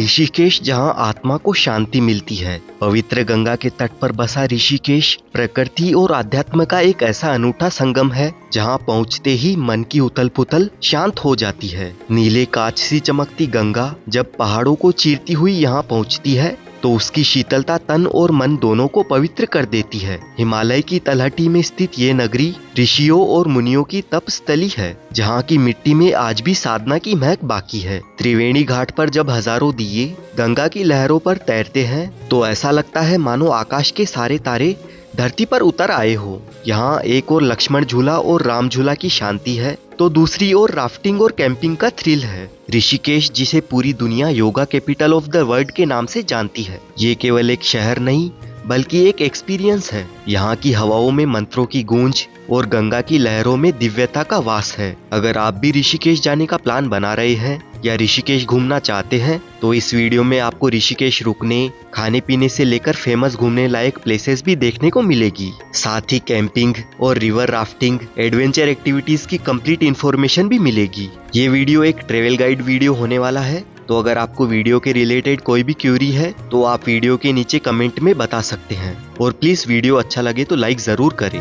ऋषिकेश, जहां आत्मा को शांति मिलती है। पवित्र गंगा के तट पर बसा ऋषिकेश प्रकृति और आध्यात्म का एक ऐसा अनूठा संगम है जहां पहुंचते ही मन की उथल पुथल शांत हो जाती है। नीले कांच सी चमकती गंगा जब पहाड़ों को चीरती हुई यहां पहुंचती है तो उसकी शीतलता तन और मन दोनों को पवित्र कर देती है। हिमालय की तलहटी में स्थित ये नगरी ऋषियों और मुनियों की तपस्थली है, जहाँ की मिट्टी में आज भी साधना की महक बाकी है। त्रिवेणी घाट पर जब हजारों दिए गंगा की लहरों पर तैरते हैं तो ऐसा लगता है मानो आकाश के सारे तारे धरती पर उतर आए हो। यहाँ एक और लक्ष्मण झूला और राम झूला की शांति है तो दूसरी ओर राफ्टिंग और कैंपिंग का थ्रिल है। ऋषिकेश, जिसे पूरी दुनिया yoga capital of the world के नाम से जानती है, ये केवल एक शहर नहीं बल्कि एक एक्सपीरियंस है। यहाँ की हवाओं में मंत्रों की गूंज और गंगा की लहरों में दिव्यता का वास है। अगर आप भी ऋषिकेश जाने का प्लान बना रहे हैं या ऋषिकेश घूमना चाहते हैं तो इस वीडियो में आपको ऋषिकेश रुकने, खाने पीने से लेकर फेमस घूमने लायक प्लेसेस भी देखने को मिलेगी। साथ ही कैंपिंग और रिवर राफ्टिंग एडवेंचर एक्टिविटीज की कंप्लीट इन्फॉर्मेशन भी मिलेगी। ये वीडियो एक ट्रेवल गाइड वीडियो होने वाला है, तो अगर आपको वीडियो के रिलेटेड कोई भी क्यूरी है तो आप वीडियो के नीचे कमेंट में बता सकते हैं। और प्लीज वीडियो अच्छा लगे तो लाइक जरूर करें।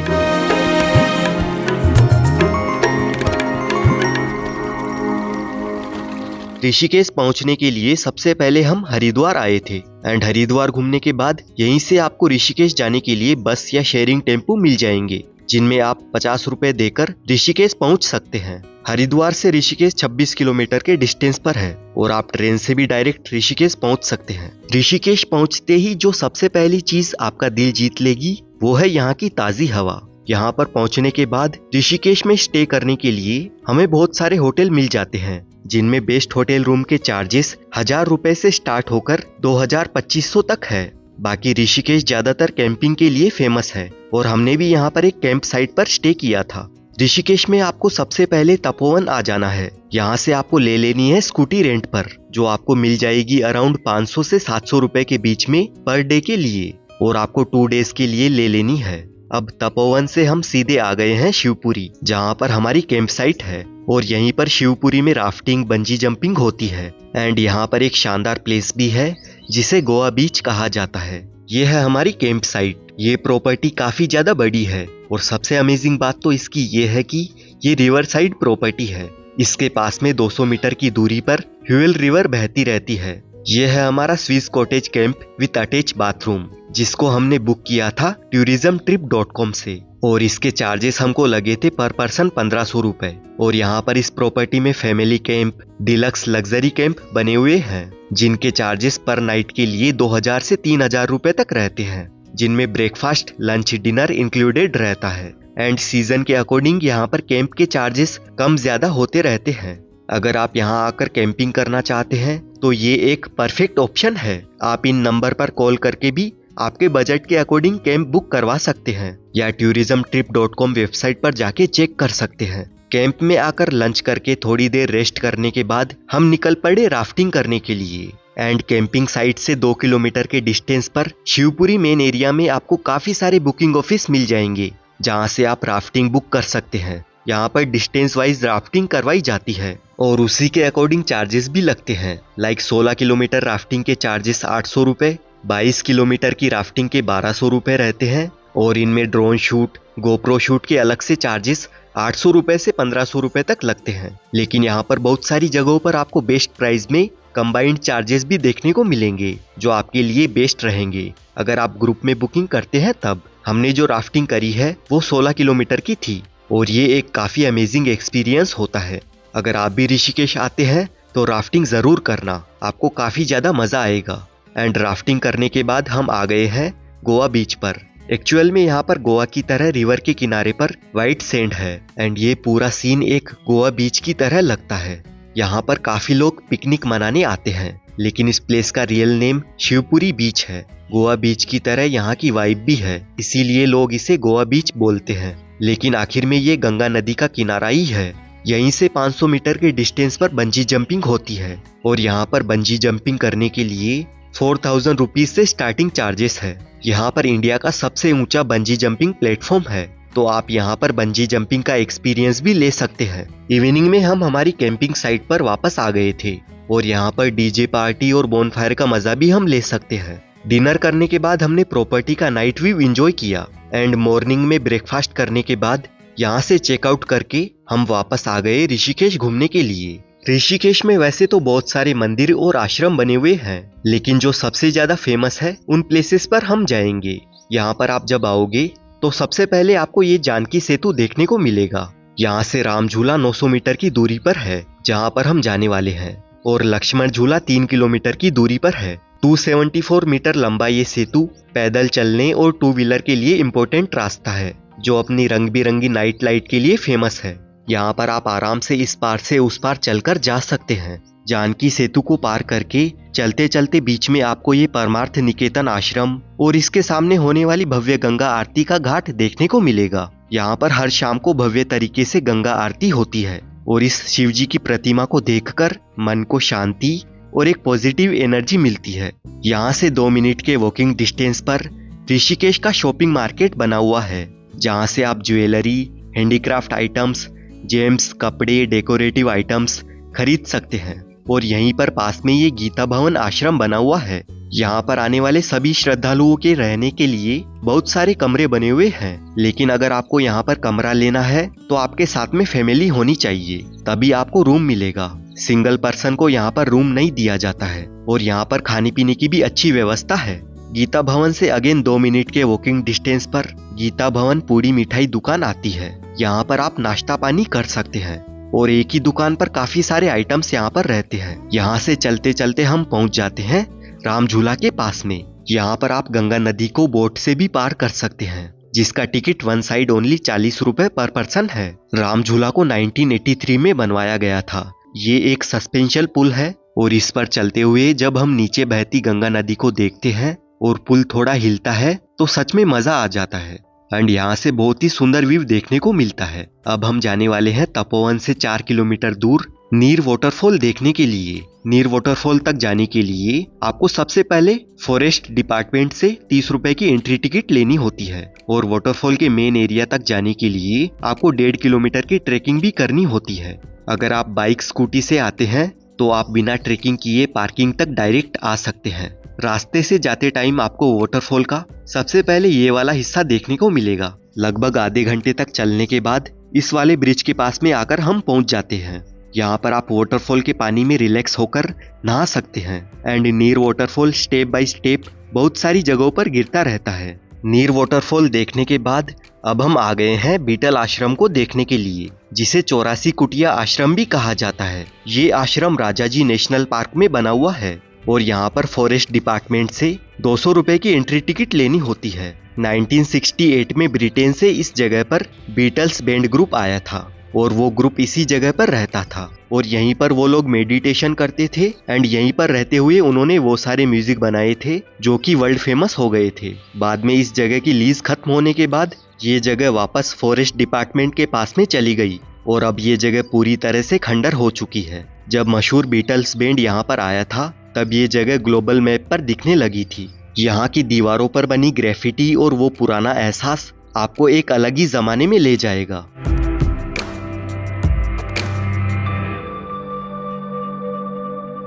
ऋषिकेश पहुंचने के लिए सबसे पहले हम हरिद्वार आए थे एंड हरिद्वार घूमने के बाद यहीं से आपको ऋषिकेश जाने के लिए बस या शेयरिंग टेम्पो मिल जाएंगे, जिनमें आप 50 रुपए देकर ऋषिकेश पहुंच सकते हैं। हरिद्वार से ऋषिकेश 26 किलोमीटर के डिस्टेंस पर है और आप ट्रेन से भी डायरेक्ट ऋषिकेश पहुंच सकते हैं। ऋषिकेश पहुंचते ही जो सबसे पहली चीज आपका दिल जीत लेगी वो है यहाँ की ताजी हवा। यहाँ पर पहुंचने के बाद ऋषिकेश में स्टे करने के लिए हमें बहुत सारे होटल मिल जाते हैं, जिनमें बेस्ट होटल रूम के चार्जेस 1000 रुपए से स्टार्ट होकर 2000-2500 तक है। बाकी ऋषिकेश ज्यादातर कैंपिंग के लिए फेमस है और हमने भी यहाँ पर एक कैंप साइट पर स्टे किया था। ऋषिकेश में आपको सबसे पहले तपोवन आ जाना है। यहाँ से आपको ले लेनी है स्कूटी रेंट पर, जो आपको मिल जाएगी अराउंड 500 से 700 रुपए के बीच में पर डे के लिए, और आपको 2 डेज के लिए ले लेनी है। अब तपोवन से हम सीधे आ गए हैं शिवपुरी, जहाँ पर हमारी कैंप साइट है और यहीं पर शिवपुरी में राफ्टिंग, बंजी जंपिंग होती है एंड यहाँ पर एक शानदार प्लेस भी है जिसे गोवा बीच कहा जाता है। ये है हमारी कैंप साइट। ये प्रॉपर्टी काफी ज्यादा बड़ी है और सबसे अमेजिंग बात तो इसकी ये है कि ये रिवर साइड प्रॉपर्टी है। इसके पास में 200 मीटर की दूरी पर ह्यूल रिवर बहती रहती है। ये है हमारा Swiss cottage camp with attach bathroom, जिसको हमने बुक किया था tourismtrip.com से, और इसके चार्जेस हमको लगे थे पर पर्सन 1500 रुपए। और यहाँ पर इस प्रॉपर्टी में family camp, deluxe luxury camp बने हुए हैं, जिनके चार्जेस पर नाइट के लिए 2000 से 3000 रुपए तक रहते हैं, जिनमें ब्रेकफास्ट, लंच, डिनर इंक्लूडेड रहता है। एंड सीजन के अकॉर्डिंग यहाँ पर कैंप के चार्जेस कम ज्यादा होते रहते हैं। अगर आप यहाँ आकर कैंपिंग करना चाहते हैं तो ये एक परफेक्ट ऑप्शन है। आप इन नंबर पर कॉल करके भी आपके बजट के अकॉर्डिंग कैंप बुक करवा सकते हैं या tourismtrip.com वेबसाइट पर जाके चेक कर सकते हैं। कैंप में आकर लंच करके थोड़ी देर रेस्ट करने के बाद हम निकल पड़े राफ्टिंग करने के लिए। एंड कैंपिंग साइट से 2 किलोमीटर के डिस्टेंस पर शिवपुरी मेन एरिया में आपको काफी सारे बुकिंग ऑफिस मिल जाएंगे, जहाँ से आप राफ्टिंग बुक कर सकते हैं। यहाँ पर डिस्टेंस वाइज राफ्टिंग करवाई जाती है और उसी के अकॉर्डिंग चार्जेस भी लगते हैं। लाइक 16 किलोमीटर राफ्टिंग के चार्जेस 800 रुपए, 22 किलोमीटर की राफ्टिंग के 1200 रुपए रहते हैं और इनमें ड्रोन शूट, गोप्रो शूट के अलग से चार्जेस 800 रुपए से 1500 रुपए तक लगते हैं। लेकिन यहाँ पर बहुत सारी जगहों पर आपको बेस्ट प्राइस में कंबाइंड चार्जेस भी देखने को मिलेंगे, जो आपके लिए बेस्ट रहेंगे अगर आप ग्रुप में बुकिंग करते हैं तब। हमने जो राफ्टिंग करी है वो 16 किलोमीटर की थी और ये एक काफी अमेजिंग एक्सपीरियंस होता है। अगर आप भी ऋषिकेश आते हैं तो राफ्टिंग जरूर करना, आपको काफी ज्यादा मजा आएगा। एंड राफ्टिंग करने के बाद हम आ गए हैं गोवा बीच पर। एक्चुअल में यहाँ पर गोवा की तरह रिवर के किनारे पर वाइट सैंड है एंड ये पूरा सीन एक गोवा बीच की तरह लगता है। यहाँ पर काफी लोग पिकनिक मनाने आते हैं, लेकिन इस प्लेस का रियल नेम शिवपुरी बीच है। गोवा बीच की तरह यहाँ की वाइब भी है, इसीलिए लोग इसे गोवा बीच बोलते हैं। लेकिन आखिर में ये गंगा नदी का किनारा ही है। यहीं से 500 मीटर के डिस्टेंस पर बंजी जंपिंग होती है और यहाँ पर बंजी जंपिंग करने के लिए 4000 रुपीज से स्टार्टिंग चार्जेस है। यहाँ पर इंडिया का सबसे ऊंचा बंजी जंपिंग प्लेटफॉर्म है, तो आप यहाँ पर बंजी जंपिंग का एक्सपीरियंस भी ले सकते हैं। इवनिंग में हम हमारी कैंपिंग साइट पर वापस आ गए थे और यहाँ पर डीजे पार्टी और बोनफायर का मजा भी हम ले सकते हैं। डिनर करने के बाद हमने प्रॉपर्टी का नाइट व्यू एंजॉय किया एंड मॉर्निंग में ब्रेकफास्ट करने के बाद यहाँ से चेकआउट करके हम वापस आ गए ऋषिकेश घूमने के लिए। ऋषिकेश में वैसे तो बहुत सारे मंदिर और आश्रम बने हुए हैं, लेकिन जो सबसे ज्यादा फेमस है उन प्लेसेस पर हम जाएंगे। यहाँ पर आप जब आओगे तो सबसे पहले आपको ये जानकी सेतु देखने को मिलेगा। यहाँ से राम झूला 900 मीटर की दूरी पर है जहाँ पर हम जाने वाले हैं, और लक्ष्मण झूला 3 किलोमीटर की दूरी पर है। 274 मीटर लंबा ये सेतु पैदल चलने और टू व्हीलर के लिए इम्पोर्टेंट रास्ता है जो अपनी रंग बिरंगी नाइट लाइट के लिए फेमस है। यहाँ पर आप आराम से इस पार से उस पार चलकर जा सकते हैं। जानकी सेतु को पार करके चलते चलते बीच में आपको ये परमार्थ निकेतन आश्रम और इसके सामने होने वाली भव्य गंगा आरती का घाट देखने को मिलेगा। यहाँ पर हर शाम को भव्य तरीके से गंगा आरती होती है और इस शिव जी की प्रतिमा को देखकर मन को शांति और एक पॉजिटिव एनर्जी मिलती है। यहाँ से 2 मिनट के वॉकिंग डिस्टेंस पर ऋषिकेश का शॉपिंग मार्केट बना हुआ है जहाँ से आप ज्वेलरी, हैंडीक्राफ्ट आइटम्स, जेम्स, कपड़े, डेकोरेटिव आइटम्स खरीद सकते हैं। और यहीं पर पास में ये गीता भवन आश्रम बना हुआ है। यहाँ पर आने वाले सभी श्रद्धालुओं के रहने के लिए बहुत सारे कमरे बने हुए हैं, लेकिन अगर आपको यहाँ पर कमरा लेना है तो आपके साथ में फैमिली होनी चाहिए, तभी आपको रूम मिलेगा। सिंगल पर्सन को यहाँ पर रूम नहीं दिया जाता है। और यहाँ पर खाने पीने की भी अच्छी व्यवस्था है। गीता भवन से अगेन 2 मिनट के वॉकिंग डिस्टेंस पर गीता भवन पूड़ी मिठाई दुकान आती है। यहाँ पर आप नाश्ता पानी कर सकते हैं और एक ही दुकान पर काफी सारे आइटम्स यहाँ पर रहते हैं। यहाँ से चलते चलते हम पहुँच जाते हैं राम झूला के पास में। यहाँ पर आप गंगा नदी को बोट से भी पार कर सकते हैं, जिसका टिकट वन साइड ओनली 40 रुपए पर पर्सन है। राम झूला को 1983 में बनवाया गया था। ये एक सस्पेंशन पुल है और इस पर चलते हुए जब हम नीचे बहती गंगा नदी को देखते हैं और पुल थोड़ा हिलता है तो सच में मजा आ जाता है एंड यहाँ से बहुत ही सुंदर व्यू देखने को मिलता है। अब हम जाने वाले हैं तपोवन से 4 किलोमीटर दूर नीर वाटरफॉल देखने के लिए। नीर वाटरफॉल तक जाने के लिए आपको सबसे पहले फॉरेस्ट डिपार्टमेंट से 30 रुपए की एंट्री टिकट लेनी होती है और वाटरफॉल के मेन एरिया तक जाने के लिए आपको 1.5 किलोमीटर की ट्रेकिंग भी करनी होती है। अगर आप बाइक स्कूटी से आते हैं तो आप बिना ट्रेकिंग किए पार्किंग तक डायरेक्ट आ सकते हैं। रास्ते से जाते टाइम आपको वाटरफॉल का सबसे पहले ये वाला हिस्सा देखने को मिलेगा। लगभग आधे घंटे तक चलने के बाद इस वाले ब्रिज के पास में आकर हम पहुंच जाते हैं। यहाँ पर आप वाटरफॉल के पानी में रिलैक्स होकर नहा सकते हैं एंड नीर वाटरफॉल स्टेप बाय स्टेप बहुत सारी जगहों पर गिरता रहता है। नीर वाटरफॉल देखने के बाद अब हम आ गए हैं बीटल आश्रम को देखने के लिए, जिसे 84 कुटिया आश्रम भी कहा जाता है। ये आश्रम राजाजी नेशनल पार्क में बना हुआ है और यहाँ पर फॉरेस्ट डिपार्टमेंट से 200 रुपए की एंट्री टिकट लेनी होती है। 1968 में ब्रिटेन से इस जगह पर बीटल्स बैंड ग्रुप आया था और वो ग्रुप इसी जगह पर रहता था और यहीं पर वो लोग मेडिटेशन करते थे एंड यहीं पर रहते हुए उन्होंने वो सारे म्यूजिक बनाए थे जो कि वर्ल्ड फेमस हो गए थे। बाद में इस जगह की लीज खत्म होने के बाद ये जगह वापस फॉरेस्ट डिपार्टमेंट के पास में चली गई और अब ये जगह पूरी तरह से खंडर हो चुकी है। जब मशहूर बीटल्स बैंड यहाँ पर आया था तब ये जगह ग्लोबल मैप पर दिखने लगी थी। यहाँ की दीवारों पर बनी ग्रेफिटी और वो पुराना एहसास आपको एक अलग ही जमाने में ले जाएगा।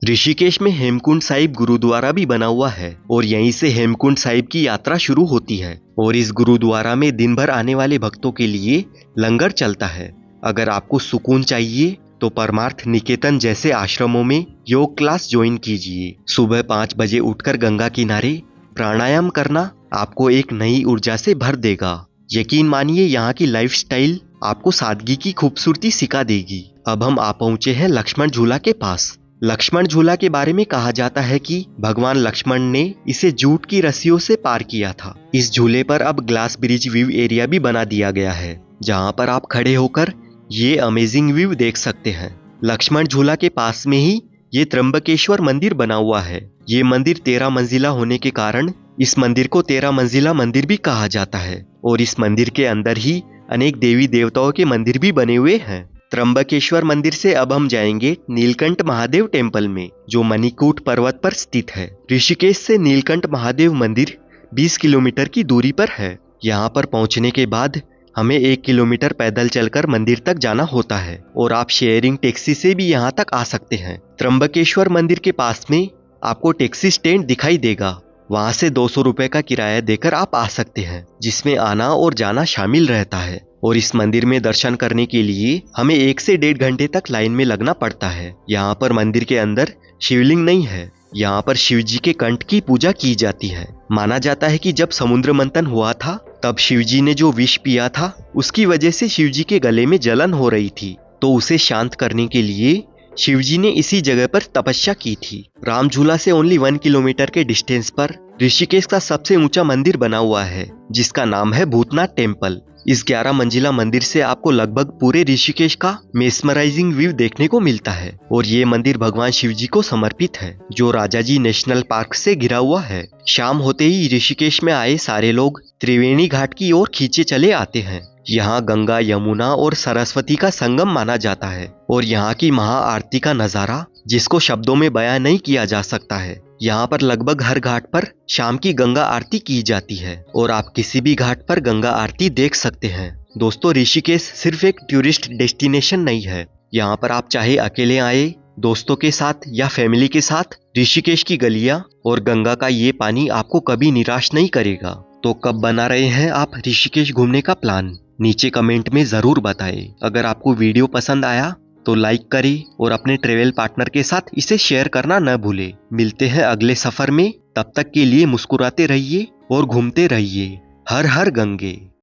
ऋषिकेश में हेमकुंड साहिब गुरुद्वारा भी बना हुआ है और यहीं से हेमकुंड साहिब की यात्रा शुरू होती है और इस गुरुद्वारा में दिन भर आने वाले भक्तों के लिए लंगर चलता है। अगर आपको सुकून चाहिए तो परमार्थ निकेतन जैसे आश्रमों में योग क्लास ज्वाइन कीजिए। सुबह 5 बजे उठकर गंगा किनारे प्राणायाम करना आपको एक नई ऊर्जा से भर देगा। यकीन मानिए यहाँ की लाइफस्टाइल आपको सादगी की खूबसूरती सिखा देगी। अब हम आ पहुंचे हैं लक्ष्मण झूला के पास। लक्ष्मण झूला के बारे में कहा जाता है कि भगवान लक्ष्मण ने इसे जूट की रस्सियों से पार किया था। इस झूले पर अब ग्लास ब्रिज व्यू एरिया भी बना दिया गया है जहाँ पर आप खड़े होकर ये अमेजिंग व्यू देख सकते हैं। लक्ष्मण झूला के पास में ही ये त्र्यंबकेश्वर मंदिर बना हुआ है। ये मंदिर 13 मंजिला होने के कारण इस मंदिर को 13 मंजिला मंदिर भी कहा जाता है और इस मंदिर के अंदर ही अनेक देवी देवताओं के मंदिर भी बने हुए हैं। त्र्यंबकेश्वर मंदिर से अब हम जाएंगे नीलकंठ महादेव टेम्पल में, जो मणिकूट पर्वत पर स्थित है। ऋषिकेश से नीलकंठ महादेव मंदिर 20 किलोमीटर की दूरी पर है। यहाँ पर पहुँचने के बाद हमें 1 किलोमीटर पैदल चलकर मंदिर तक जाना होता है और आप शेयरिंग टैक्सी से भी यहाँ तक आ सकते हैं। त्र्यंबकेश्वर मंदिर के पास में आपको टैक्सी स्टैंड दिखाई देगा, वहाँ से 200 रुपए का किराया देकर आप आ सकते हैं, जिसमें आना और जाना शामिल रहता है। और इस मंदिर में दर्शन करने के लिए हमें 1 से 1.5 घंटे तक लाइन में लगना पड़ता है। यहाँ पर मंदिर के अंदर शिवलिंग नहीं है, यहाँ पर शिव जी के कंठ की पूजा की जाती है। माना जाता है कि जब समुद्र मंथन हुआ था तब शिव जी ने जो विष पिया था उसकी वजह से शिव जी के गले में जलन हो रही थी, तो उसे शांत करने के लिए शिव जी ने इसी जगह पर तपस्या की थी। राम झूला से ओनली 1 किलोमीटर के डिस्टेंस पर ऋषिकेश का सबसे ऊंचा मंदिर बना हुआ है, जिसका नाम है भूतनाथ टेम्पल। इस 11 मंजिला मंदिर से आपको लगभग पूरे ऋषिकेश का मेस्मराइजिंग व्यू देखने को मिलता है। और ये मंदिर भगवान शिव जी को समर्पित है, जो राजाजी नेशनल पार्क से घिरा हुआ है। शाम होते ही ऋषिकेश में आए सारे लोग त्रिवेणी घाट की ओर खींचे चले आते हैं। यहाँ गंगा, यमुना और सरस्वती का संगम माना जाता है और यहाँ की महाआरती का नजारा जिसको शब्दों में बयां नहीं किया जा सकता है। यहाँ पर लगभग हर घाट पर शाम की गंगा आरती की जाती है और आप किसी भी घाट पर गंगा आरती देख सकते हैं। दोस्तों, ऋषिकेश सिर्फ एक टूरिस्ट डेस्टिनेशन नहीं है। यहाँ पर आप चाहे अकेले आए, दोस्तों के साथ या फैमिली के साथ, ऋषिकेश की गलियां और गंगा का ये पानी आपको कभी निराश नहीं करेगा। तो कब बना रहे हैं आप ऋषिकेश घूमने का प्लान? नीचे कमेंट में जरूर बताएं। अगर आपको वीडियो पसंद आया तो लाइक करें और अपने ट्रेवल पार्टनर के साथ इसे शेयर करना न भूलें। मिलते हैं अगले सफर में, तब तक के लिए मुस्कुराते रहिए और घूमते रहिए। हर हर गंगे।